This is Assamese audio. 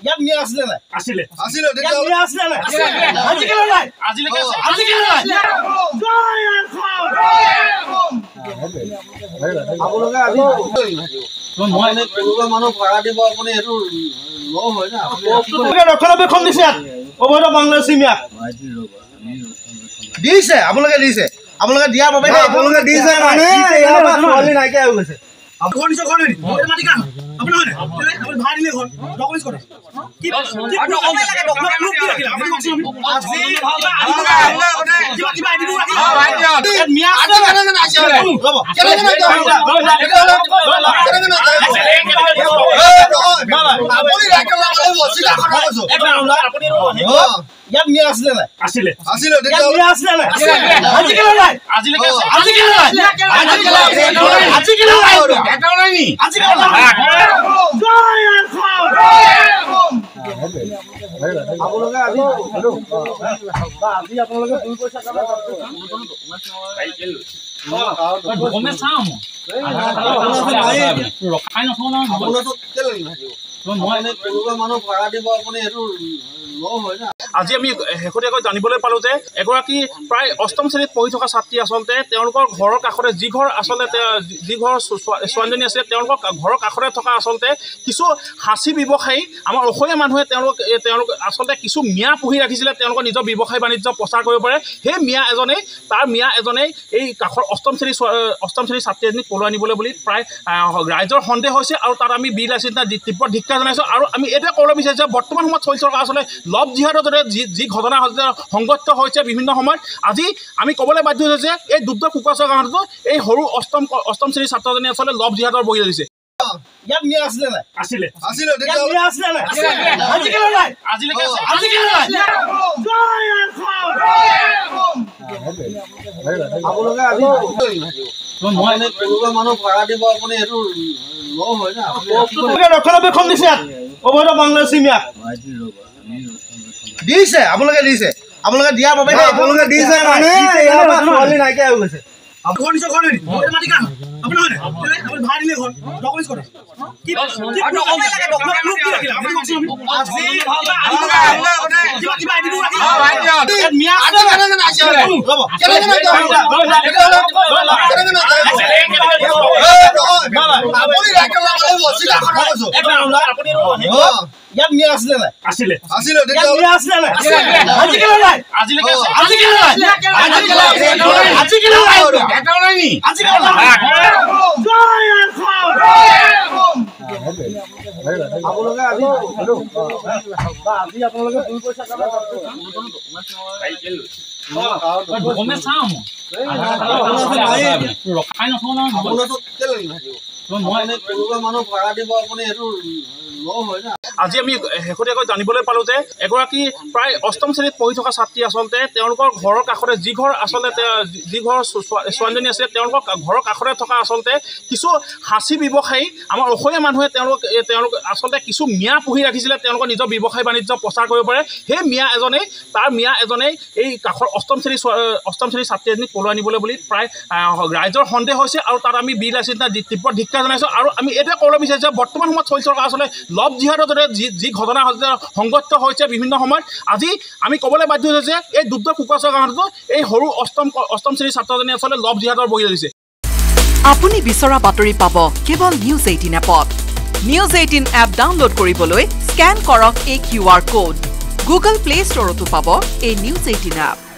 ইয়াত মিয়া আছিলে নাই আছিলে আছিলে ইয়াত মিয়া আছিলে নাই আজি কেলে নাই আজিলৈকে আছে আজি কেলে নাই জয় আপোনালোকে আজি মই এনে কোনোবা মানুহ ভাড়া দিব আপুনি এইটো ল হয় না ৰক্ষণাবেক্ষণ দিছে অবৈধ বাংলাদেশী মিয়া দিছে আপোনালোকে দিছে আপোনালোকে দিয়াৰ বাবে আপোনালোকে দিছে মানে ইয়াৰ পৰা ছোৱালী নাইকিয়া হৈ গৈছে ইয়াত মিয়া আছিলে নাই আছিলে আছিলে ইয়াত মিয়া আছিলে নাই আজি কেলে নাই আজিলৈকে আছে আজি কেলে নাই আজি কেলে নাই আজি কেলে নাই এটাও নাই নি আজি কেলে নাই জয় আপোনালোকে আজি আজি আপোনালোকে দুই পইচা কামে গমে চাওঁ ৰখাই নথওঁ ন মই এনে কোনোবা মানুহ ভাড়া দিব আপুনি এইটো ল হয় না আজি আমি শেহতীয়াকৈ জানিবলৈ পালো যে এগৰাকী প্ৰায় অষ্টম শ্ৰেণীত পঢ়ি থকা ছাত্ৰী আচলতে তেওঁলোকৰ ঘৰৰ কাষতে যি ঘৰ আচলতে যি ঘৰ ছোৱালীজনী আছিলে তেওঁলোকৰ ঘৰৰ কাষতে থকা আচলতে কিছু সাঁচি ব্যৱসায়ী আমাৰ অসমীয়া মানুহে তেওঁলোক আচলতে কিছু মিয়া পুহি ৰাখিছিলে তেওঁলোকৰ নিজৰ ব্যৱসায় বাণিজ্য প্ৰচাৰ কৰিব পাৰে সেই মিয়া এজনেই এই কাষৰ অষ্টম শ্ৰেণীৰ ছাত্ৰী এজনীক পলুৱাই নিবলৈ বুলি প্ৰায় ৰাইজৰ সন্দেহ হৈছে আৰু তাত আমি বিল আছিলে তীব্ৰ ধিক্কাৰ জনাইছোঁ আৰু আমি এইটোৱে ক'বলৈ বিচাৰিছোঁ যে বৰ্তমান সময়ত চলি থকা আচলতে লভ জিহাদৰ দৰে যি ঘটনা সংঘটিত হৈছে বিভিন্ন সময়ত আজি আমি ক'বলৈ বাধ্য হৈছোঁ যে এই দুৰ্দ কুকুৰা গাঁৱতো এই সৰু অষ্টম শ্ৰেণীৰ ছাত্ৰজনী আচলতে লভ জিহাদৰ বহি দিছে ইয়াত মিয়া আছিলে নাই আছিলে আছিলে ইয়াত মিয়া আছিলে নাই আজি কেলে নাই আজিলৈকে আছে আজি কেলে নাই জয় আপোনালোকে আজি মই এনে কোনোবা মানুহ ভাড়া দিব আপুনি এইটো ল হয় না ৰক্ষণাবেক্ষণ দিছে অবৈধ বাংলাদেশী মিয়া দিছে আপোনালোকে দিছে আপোনালোকে দিয়াৰ বাবে আপোনালোকে দিছে মানে ইয়াৰ পৰা ছোৱালী নাইকিয়া হৈ গৈছে ইয়াত মিয়া আছিলে নাই আছিলে আছিলে ইয়াত মিয়া আছিলে নাই আজি কেলে নাই আজিলৈকে আছে আজি কেলে নাই আজি কেলে নাই আজি কেলে নাই এটাও নাই নি আজি কেলে নাই জয় আপোনালোকে আজি আজি আপোনালোকে দুই পইচা কামে গমে চাওঁ ৰখাই নথওঁ ন মই এনে কোনোবা মানুহ ভাড়া দিব আপুনি এইটো ল হয় না আজি আমি শেহতীয়াকৈ জানিবলৈ পালো যে এগৰাকী প্ৰায় অষ্টম শ্ৰেণীত পঢ়ি থকা ছাত্ৰী আচলতে তেওঁলোকৰ ঘৰৰ কাষতে যি ঘৰ ছোৱালীজনী আছিলে তেওঁলোকৰ ঘৰৰ কাষতে থকা আচলতে কিছু সাঁচি ব্যৱসায়ী আমাৰ অসমীয়া মানুহে তেওঁলোক আচলতে কিছু মিয়া পুহি ৰাখিছিলে তেওঁলোকৰ নিজৰ ব্যৱসায় বাণিজ্য প্ৰচাৰ কৰিব পাৰে সেই মিয়া এজনেই এই কাষৰ অষ্টম শ্ৰেণীৰ ছাত্ৰী এজনীক পলুৱাই নিবলৈ বুলি প্ৰায় ৰাইজৰ সন্দেহ হৈছে আৰু তাত আমি বিল আছিলে তীব্ৰ ধিক্কাৰ জনাইছোঁ আৰু আমি এইটোৱে ক'বলৈ বিচাৰিছোঁ যে বৰ্তমান সময়ত চলি থকা আচলতে লভ জিহাদৰ দৰে যি ঘটনা সংঘটিত হৈছে বিভিন্ন সময়ত আজি আমি ক'বলৈ বাধ্য হৈছোঁ যে এই দুৰ্দ কুকুৰা গাঁৱতো এই সৰু অষ্টম শ্ৰেণীৰ ছাত্ৰজনী আচলতে লভ জিহাদৰ বহি দিছে আপুনি বিচৰা বাতৰি পাব কেৱল নিউজ 18 এপত নিউজ 18 এপ ডাউনলোড কৰিবলৈ স্কেন কৰক এই QR কোড গুগল প্লে ষ্টৰতো পাব এই নিউজ 18 এপ